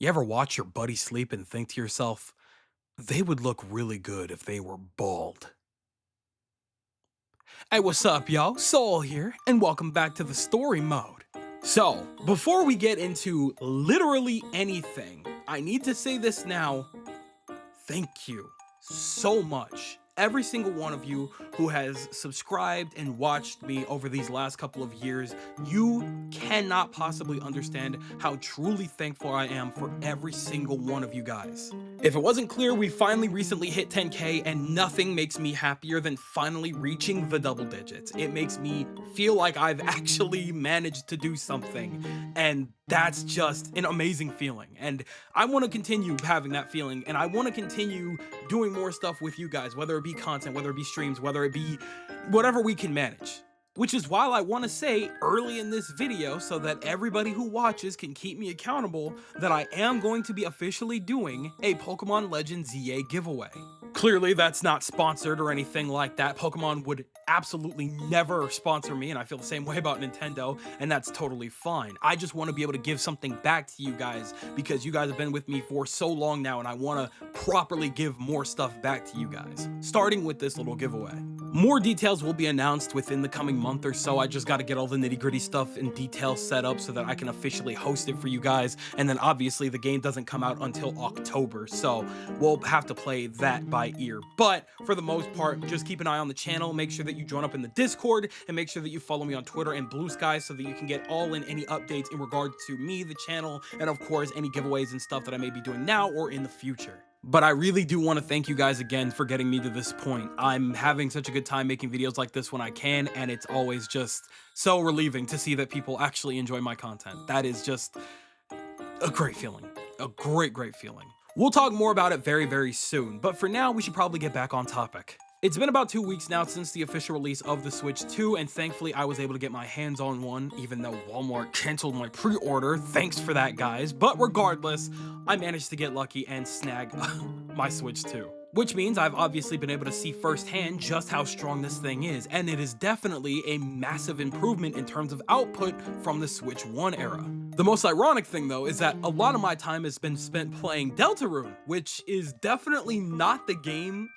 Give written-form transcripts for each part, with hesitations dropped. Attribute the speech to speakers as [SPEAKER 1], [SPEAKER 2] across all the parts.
[SPEAKER 1] You ever watch your buddy sleep and think to yourself, they would look really good if they were bald? Hey, what's up, y'all? Soul here, and welcome back to the story mode. So, before we get into literally anything, I need to say this now. Thank you so much, every single one of you who has subscribed and watched me over these last couple of years. You cannot possibly understand how truly thankful I am for every single one of you guys. If it wasn't clear, we finally recently hit 10K, and nothing makes me happier than finally reaching the double digits. It makes me feel like I've actually managed to do something, and that's just an amazing feeling. And I want to continue having that feeling, and I want to continue doing more stuff with you guys, whether it be content, whether it be streams, whether it be whatever we can manage. Which is why I want to say early in this video, so that everybody who watches can keep me accountable, that I am going to be officially doing a Pokemon Legends ZA giveaway. Clearly, that's not sponsored or anything like that. Pokemon would absolutely never sponsor me, and I feel the same way about Nintendo, and that's totally fine. I just want to be able to give something back to you guys, because you guys have been with me for so long now, and I want to properly give more stuff back to you guys, starting with this little giveaway. More details will be announced within the coming month or so. I just got to get all the nitty-gritty stuff and details set up so that I can officially host it for you guys, and then obviously the game doesn't come out until October, so we'll have to play that by ear. But for the most part, just keep an eye on the channel, make sure that you join up in the Discord, and make sure that you follow me on Twitter and Blue.Sky so that you can get all in any updates in regard to me, the channel, and of course any giveaways and stuff that I may be doing now or in the future. But I really do want to thank you guys again for getting me to this point. I'm having such a good time making videos like this when I can, and it's always just so relieving to see that people actually enjoy my content. That is just a great feeling. A great feeling. We'll talk more about it very soon, but for now, we should probably get back on topic. It's been about 2 weeks now since the official release of the Switch 2, and thankfully I was able to get my hands on one, even though Walmart canceled my pre-order. Thanks for that, guys. But regardless, I managed to get lucky and snag my Switch 2. Which means I've obviously been able to see firsthand just how strong this thing is, and it is definitely a massive improvement in terms of output from the Switch 1 era. The most ironic thing though is that a lot of my time has been spent playing Deltarune, which is definitely not the game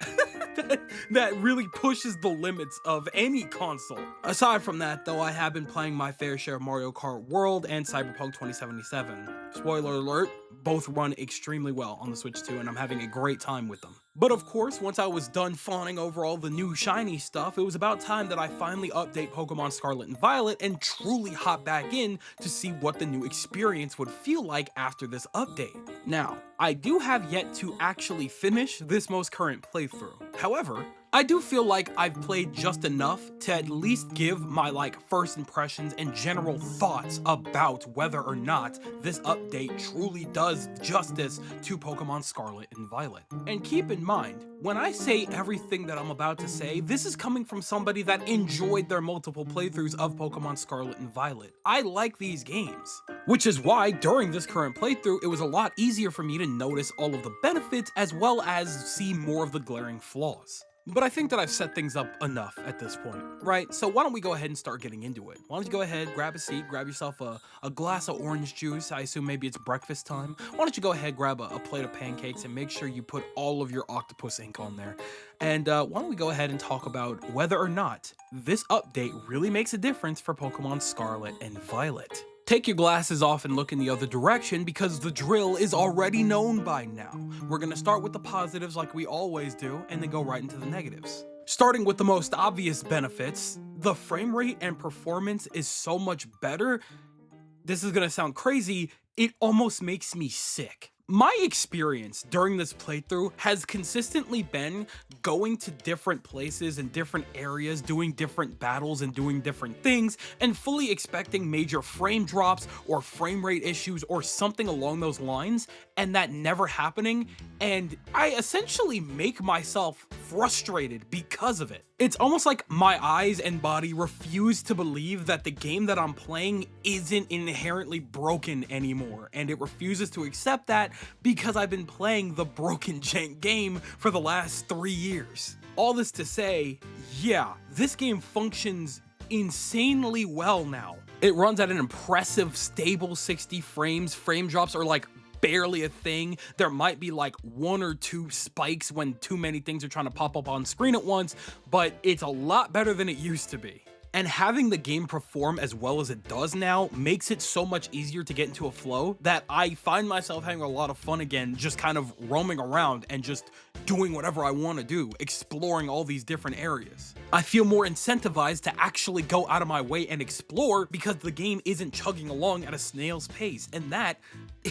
[SPEAKER 1] that really pushes the limits of any console. Aside from that though, I have been playing my fair share of Mario Kart World and Cyberpunk 2077. Spoiler alert, both run extremely well on the Switch 2, and I'm having a great time with them. But of course, once I was done fawning over all the new shiny stuff, it was about time that I finally update Pokemon Scarlet and Violet and truly hop back in to see what the new experience would feel like after this update. Now, I do have yet to actually finish this most current playthrough. However, I do feel like I've played just enough to at least give my first impressions and general thoughts about whether or not this update truly does justice to Pokemon Scarlet and Violet. And keep in mind, when I say everything that I'm about to say, this is coming from somebody that enjoyed their multiple playthroughs of Pokemon Scarlet and Violet. I like these games, which is why during this current playthrough, it was a lot easier for me to notice all of the benefits as well as see more of the glaring flaws. But I think that I've set things up enough at this point, right? So why don't we go ahead and start getting into it? Why don't you go ahead, grab a seat, grab yourself a glass of orange juice. I assume maybe it's breakfast time. Why don't you go ahead, grab a plate of pancakes, and make sure you put all of your octopus ink on there. And why don't we go ahead and talk about whether or not this update really makes a difference for Pokemon Scarlet and Violet. Take your glasses off and look in the other direction, because the drill is already known by now. We're gonna start with the positives like we always do, and then go right into the negatives. Starting with the most obvious benefits, the frame rate and performance is so much better. This is gonna sound crazy, it almost makes me sick. My experience during this playthrough has consistently been going to different places and different areas, doing different battles and doing different things, and fully expecting major frame drops or frame rate issues or something along those lines, and that never happening, and I essentially make myself frustrated because of it. It's almost like my eyes and body refuse to believe that the game that I'm playing isn't inherently broken anymore, and it refuses to accept that because I've been playing the broken jank game for the last 3 years. All this to say, yeah, this game functions insanely well now. It runs at an impressive stable 60 frames. Frame drops are barely a thing. There might be like 1 or 2 spikes when too many things are trying to pop up on screen at once, but it's a lot better than it used to be. And having the game perform as well as it does now makes it so much easier to get into a flow that I find myself having a lot of fun again, just kind of roaming around and just doing whatever I want to do, exploring all these different areas. I feel more incentivized to actually go out of my way and explore because the game isn't chugging along at a snail's pace, and that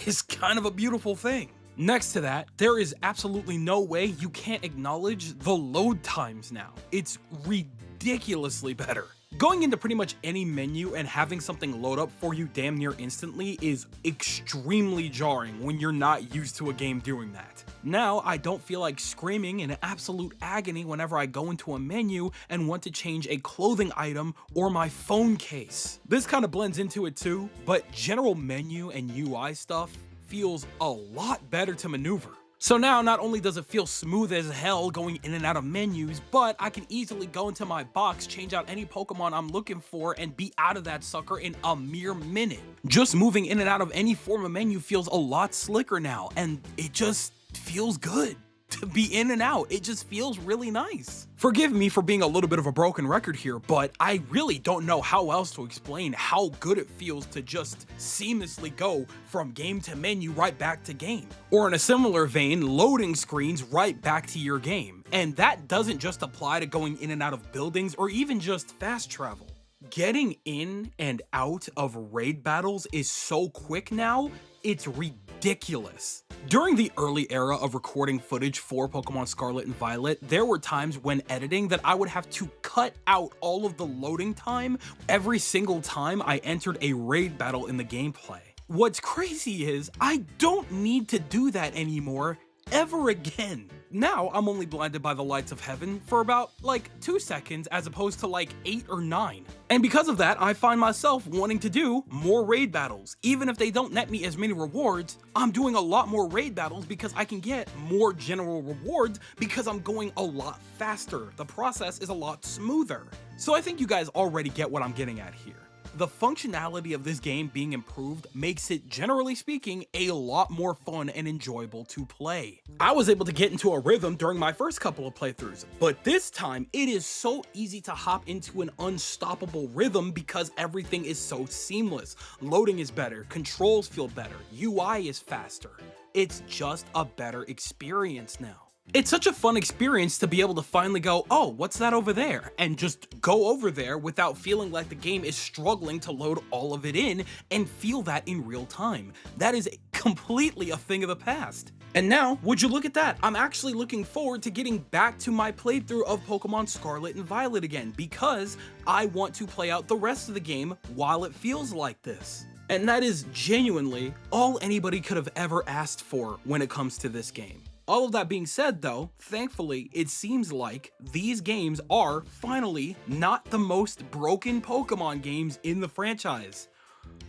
[SPEAKER 1] is kind of a beautiful thing. Next to that, there is absolutely no way you can't acknowledge the load times now. It's ridiculously better. Going into pretty much any menu and having something load up for you damn near instantly is extremely jarring when you're not used to a game doing that. Now, I don't feel like screaming in absolute agony whenever I go into a menu and want to change a clothing item or my phone case. This kind of blends into it too, but general menu and UI stuff feels a lot better to maneuver. So now, not only does it feel smooth as hell going in and out of menus, but I can easily go into my box, change out any Pokemon I'm looking for, and be out of that sucker in a mere minute. Just moving in and out of any form of menu feels a lot slicker now, and it just feels good to be in and out. It just feels really nice. Forgive me for being a little bit of a broken record here, but I really don't know how else to explain how good it feels to just seamlessly go from game to menu right back to game. Or in a similar vein, loading screens right back to your game. And that doesn't just apply to going in and out of buildings or even just fast travel. Getting in and out of raid battles is so quick now, it's ridiculous. During the early era of recording footage for Pokemon Scarlet and Violet, there were times when editing that I would have to cut out all of the loading time every single time I entered a raid battle in the gameplay. What's crazy is I don't need to do that anymore ever again. Now I'm only blinded by the lights of heaven for about like 2 seconds as opposed to like 8 or 9. And because of that, I find myself wanting to do more raid battles. Even if they don't net me as many rewards, I'm doing a lot more raid battles because I can get more general rewards because I'm going a lot faster. The process is a lot smoother. So I think you guys already get what I'm getting at here. The functionality of this game being improved makes it, generally speaking, a lot more fun and enjoyable to play. I was able to get into a rhythm during my first couple of playthroughs, but this time it is so easy to hop into an unstoppable rhythm because everything is so seamless. Loading is better, controls feel better, UI is faster. It's just a better experience now. It's such a fun experience to be able to finally go, oh, what's that over there? And just go over there without feeling like the game is struggling to load all of it in and feel that in real time. That is completely a thing of the past. And now, would you look at that? I'm actually looking forward to getting back to my playthrough of Pokemon Scarlet and Violet again because I want to play out the rest of the game while it feels like this. And that is genuinely all anybody could have ever asked for when it comes to this game. All of that being said though, thankfully, it seems like these games are finally not the most broken Pokemon games in the franchise.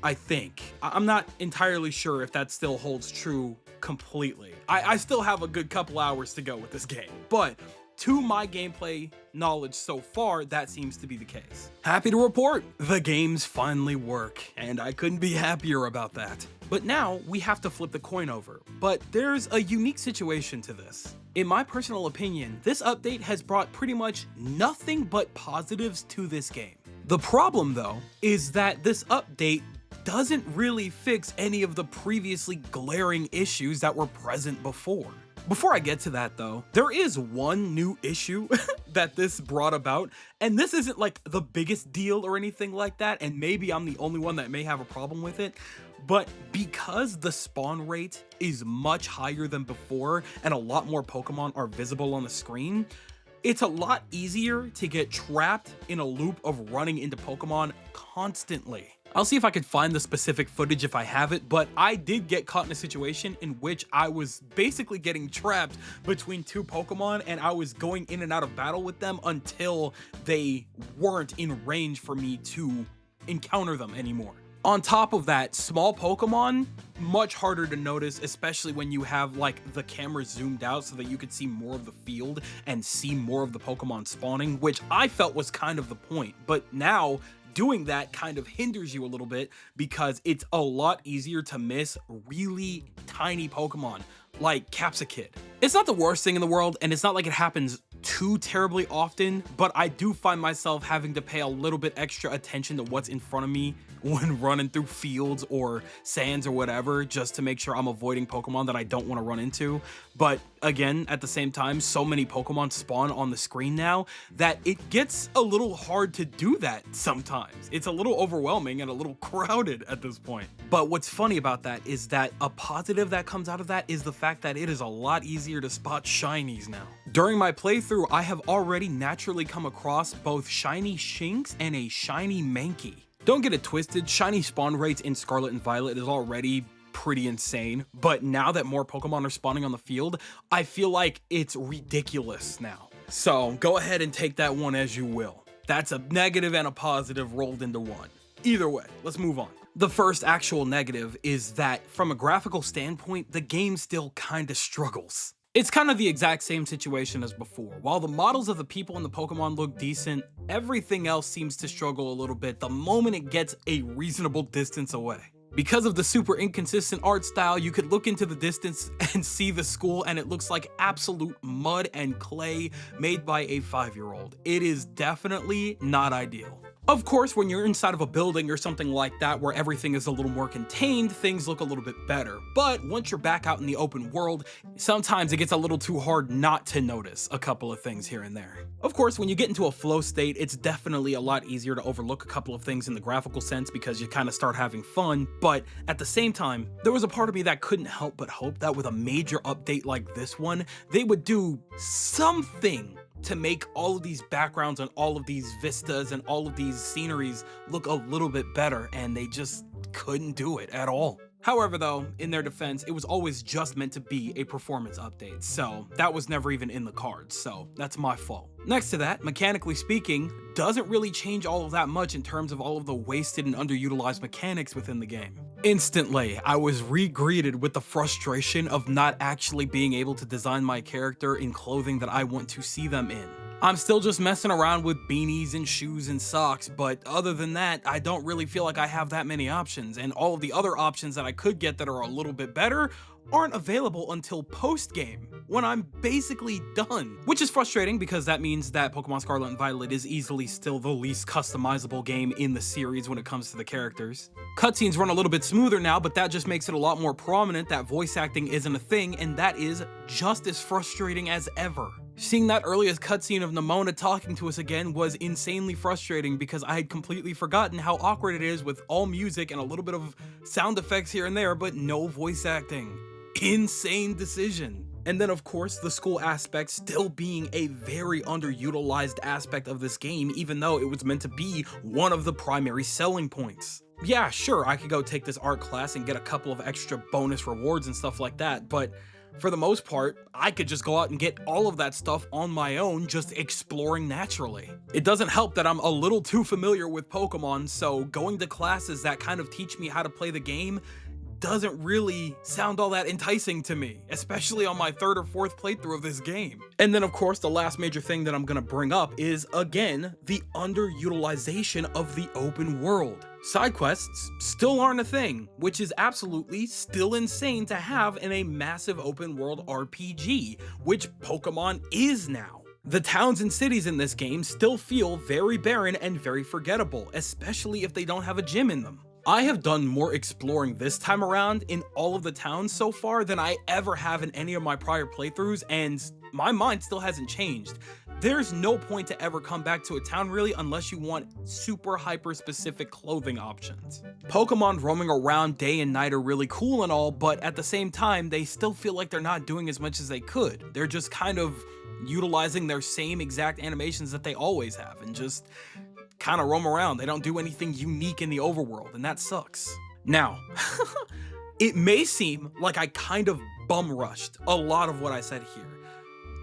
[SPEAKER 1] I think. I'm not entirely sure if that still holds true completely. I still have a good couple hours to go with this game, but to my gameplay knowledge so far, that seems to be the case. Happy to report, the games finally work, and I couldn't be happier about that. But now we have to flip the coin over, but there's a unique situation to this. In my personal opinion, this update has brought pretty much nothing but positives to this game. The problem though, is that this update doesn't really fix any of the previously glaring issues that were present before. Before I get to that though, there is one new issue that this brought about, and this isn't like the biggest deal or anything like that, and maybe I'm the only one that may have a problem with it, but because the spawn rate is much higher than before and a lot more Pokemon are visible on the screen, it's a lot easier to get trapped in a loop of running into Pokemon constantly. I'll see if I could find the specific footage if I have it, but I did get caught in a situation in which I was basically getting trapped between 2 Pokemon and I was going in and out of battle with them until they weren't in range for me to encounter them anymore. On top of that, small Pokemon, much harder to notice, especially when you have like the camera zoomed out so that you could see more of the field and see more of the Pokemon spawning, which I felt was kind of the point. But now, doing that kind of hinders you a little bit because it's a lot easier to miss really tiny Pokemon like Capsakid. It's not the worst thing in the world, and it's not like it happens too terribly often, but I do find myself having to pay a little bit extra attention to what's in front of me when running through fields or sands or whatever, just to make sure I'm avoiding Pokemon that I don't want to run into. But again, at the same time, so many Pokemon spawn on the screen now that it gets a little hard to do that sometimes. It's a little overwhelming and a little crowded at this point. But what's funny about that is that a positive that comes out of that is the fact that it is a lot easier to spot shinies now. During my playthrough, I have already naturally come across both shiny Shinx and a shiny Mankey. Don't get it twisted, shiny spawn rates in Scarlet and Violet is already pretty insane, but now that more Pokemon are spawning on the field, I feel like it's ridiculous now. So go ahead and take that one as you will. That's a negative and a positive rolled into one. Either way, let's move on. The first actual negative is that from a graphical standpoint, the game still kinda struggles. It's kind of the exact same situation as before. While the models of the people and the Pokemon look decent, everything else seems to struggle a little bit the moment it gets a reasonable distance away. Because of the super inconsistent art style, you could look into the distance and see the school and it looks like absolute mud and clay made by a 5-year-old. It is definitely not ideal. Of course, when you're inside of a building or something like that where everything is a little more contained, things look a little bit better. But once you're back out in the open world, sometimes it gets a little too hard not to notice a couple of things here and there. Of course, when you get into a flow state, it's definitely a lot easier to overlook a couple of things in the graphical sense because you kind of start having fun. But at the same time, there was a part of me that couldn't help but hope that with a major update like this one, they would do something to make all of these backgrounds and all of these vistas and all of these sceneries look a little bit better, and they just couldn't do it at all. However though, in their defense, it was always just meant to be a performance update, so that was never even in the cards, so that's my fault. Next to that, mechanically speaking, doesn't really change all of that much in terms of all of the wasted and underutilized mechanics within the game. Instantly, I was re-greeted with the frustration of not actually being able to design my character in clothing that I want to see them in. I'm still just messing around with beanies and shoes and socks, but other than that, I don't really feel like I have that many options, and all of the other options that I could get that are a little bit better aren't available until post-game, when I'm basically done. Which is frustrating because that means that Pokemon Scarlet and Violet is easily still the least customizable game in the series when it comes to the characters. Cutscenes run a little bit smoother now, but that just makes it a lot more prominent that voice acting isn't a thing, and that is just as frustrating as ever. Seeing that earliest cutscene of Nemona talking to us again was insanely frustrating because I had completely forgotten how awkward it is with all music and a little bit of sound effects here and there, but no voice acting. Insane decision. And then of course, the school aspect still being a very underutilized aspect of this game, even though it was meant to be one of the primary selling points. Yeah, sure, I could go take this art class and get a couple of extra bonus rewards and stuff like that, but for the most part, I could just go out and get all of that stuff on my own, just exploring naturally. It doesn't help that I'm a little too familiar with Pokemon, so going to classes that kind of teach me how to play the game doesn't really sound all that enticing to me, especially on my 3rd or 4th playthrough of this game. And then of course, the last major thing that I'm gonna bring up is, again, the underutilization of the open world. Side quests still aren't a thing, which is absolutely still insane to have in a massive open world RPG, which Pokemon is now. The towns and cities in this game still feel very barren and very forgettable, especially if they don't have a gym in them. I have done more exploring this time around in all of the towns so far than I ever have in any of my prior playthroughs, and my mind still hasn't changed. There's no point to ever come back to a town really unless you want super hyper specific clothing options. Pokemon roaming around day and night are really cool and all, but at the same time, they still feel like they're not doing as much as they could. They're just kind of utilizing their same exact animations that they always have and just kind of roam around. They don't do anything unique in the overworld, and that sucks. Now, it may seem like I kind of bum rushed a lot of what I said here,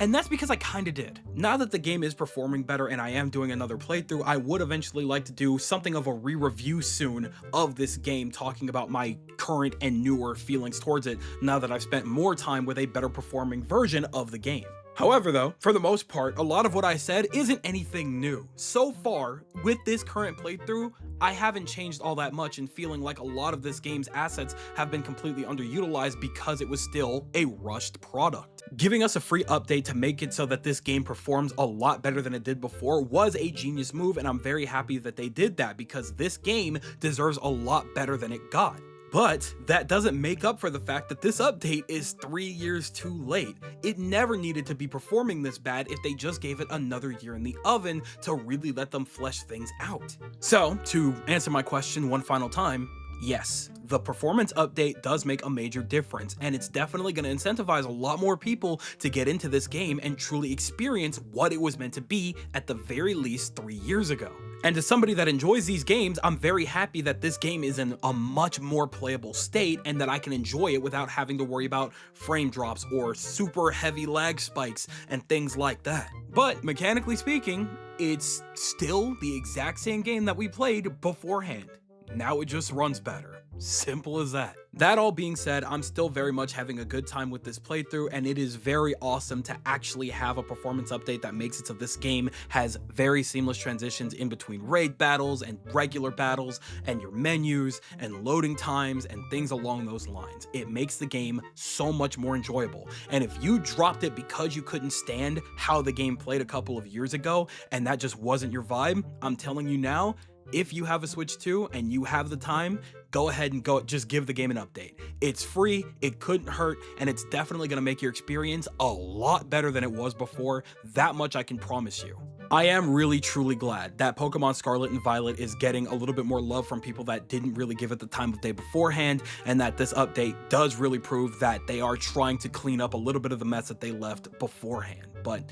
[SPEAKER 1] and that's because I kinda did. Now that the game is performing better and I am doing another playthrough, I would eventually like to do something of a re-review soon of this game, talking about my current and newer feelings towards it now that I've spent more time with a better performing version of the game. However, though, for the most part, a lot of what I said isn't anything new. So far, with this current playthrough, I haven't changed all that much and feeling like a lot of this game's assets have been completely underutilized because it was still a rushed product. Giving us a free update to make it so that this game performs a lot better than it did before was a genius move, and I'm very happy that they did that because this game deserves a lot better than it got. But that doesn't make up for the fact that this update is 3 years too late. It never needed to be performing this bad if they just gave it another year in the oven to really let them flesh things out. So, to answer my question one final time, yes, the performance update does make a major difference, and it's definitely going to incentivize a lot more people to get into this game and truly experience what it was meant to be at the very least 3 years ago. And as somebody that enjoys these games, I'm very happy that this game is in a much more playable state and that I can enjoy it without having to worry about frame drops or super heavy lag spikes and things like that. But mechanically speaking, it's still the exact same game that we played beforehand. Now it just runs better. Simple as that. That all being said, I'm still very much having a good time with this playthrough, and it is very awesome to actually have a performance update that makes it so this game has very seamless transitions in between raid battles and regular battles and your menus and loading times and things along those lines. It makes the game so much more enjoyable. And if you dropped it because you couldn't stand how the game played a couple of years ago and that just wasn't your vibe, I'm telling you now, if you have a Switch 2 and you have the time, go ahead and just give the game an update. It's free, it couldn't hurt, and it's definitely gonna make your experience a lot better than it was before. That much I can promise you. I am really truly glad that Pokemon Scarlet and Violet is getting a little bit more love from people that didn't really give it the time of day beforehand, and that this update does really prove that they are trying to clean up a little bit of the mess that they left beforehand. But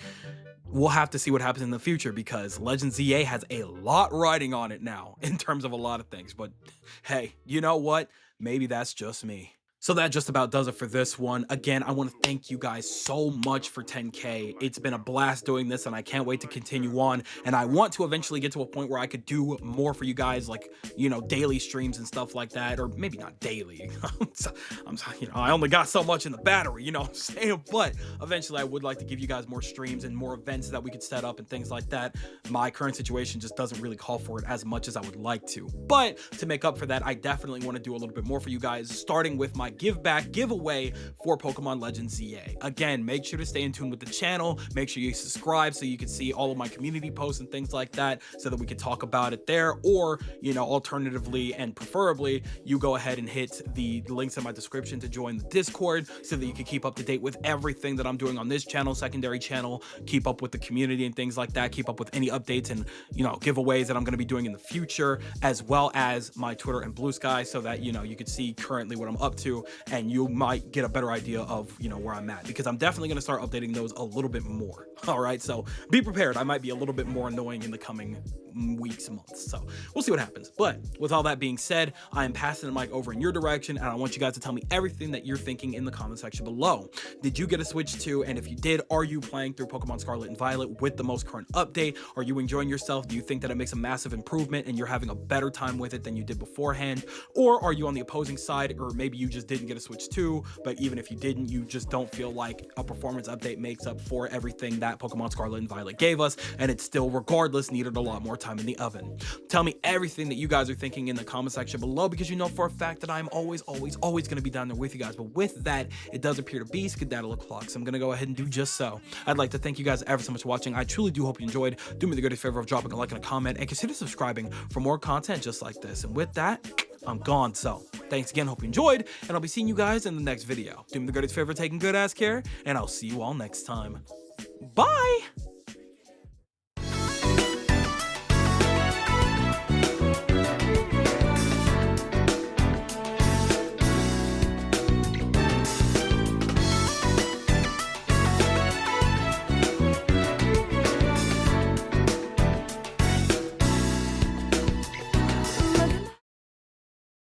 [SPEAKER 1] we'll have to see what happens in the future because Legends ZA has a lot riding on it now in terms of a lot of things. But hey, you know what? Maybe that's just me. So that just about does it for this one. Again, I want to thank you guys so much for 10K. It's been a blast doing this and I can't wait to continue on. And I want to eventually get to a point where I could do more for you guys, like, you know, daily streams and stuff like that, or maybe not daily. I only got so much in the battery, you know what I'm saying? But eventually I would like to give you guys more streams and more events that we could set up and things like that. My current situation just doesn't really call for it as much as I would like to. But to make up for that, I definitely want to do a little bit more for you guys, starting with my give back giveaway for Pokemon Legends ZA. Again, make sure to stay in tune with the channel. Make sure you subscribe so you can see all of my community posts and things like that so that we can talk about it there. Or, you know, alternatively and preferably, you go ahead and hit the links in my description to join the Discord so that you can keep up to date with everything that I'm doing on this channel, secondary channel, keep up with the community and things like that, keep up with any updates and, you know, giveaways that I'm going to be doing in the future, as well as my Twitter and Blue.Sky so that, you know, you can see currently what I'm up to and you might get a better idea of, you know, where I'm at, because I'm definitely going to start updating those a little bit more. All right, so be prepared. I might be a little bit more annoying in the coming weeks and months, so we'll see what happens. But with all that being said, I am passing the mic over in your direction, and I want you guys to tell me everything that you're thinking in the comment section below. Did you get a Switch 2? And if you did, are you playing through Pokemon Scarlet and Violet with the most current update? Are you enjoying yourself? Do you think that it makes a massive improvement and you're having a better time with it than you did beforehand? Or are you on the opposing side, or maybe you just didn't get a Switch 2, but even if you didn't, you just don't feel like a performance update makes up for everything that Pokemon Scarlet and Violet gave us, and it still regardless needed a lot more time in the oven? Tell me everything that you guys are thinking in the comment section below, because you know for a fact that I'm always going to be down there with you guys. But with that, it does appear to be skedaddle o'clock, so I'm going to go ahead and do just so. I'd like to thank you guys ever so much for watching. I truly do hope you enjoyed. Do me the greatest favor of dropping a like and a comment, and consider subscribing for more content just like this. And with that, I'm gone. So thanks again, hope you enjoyed, and I'll be seeing you guys in the next video. Do me the greatest favor, taking good ass care, and I'll see you all next time. Bye!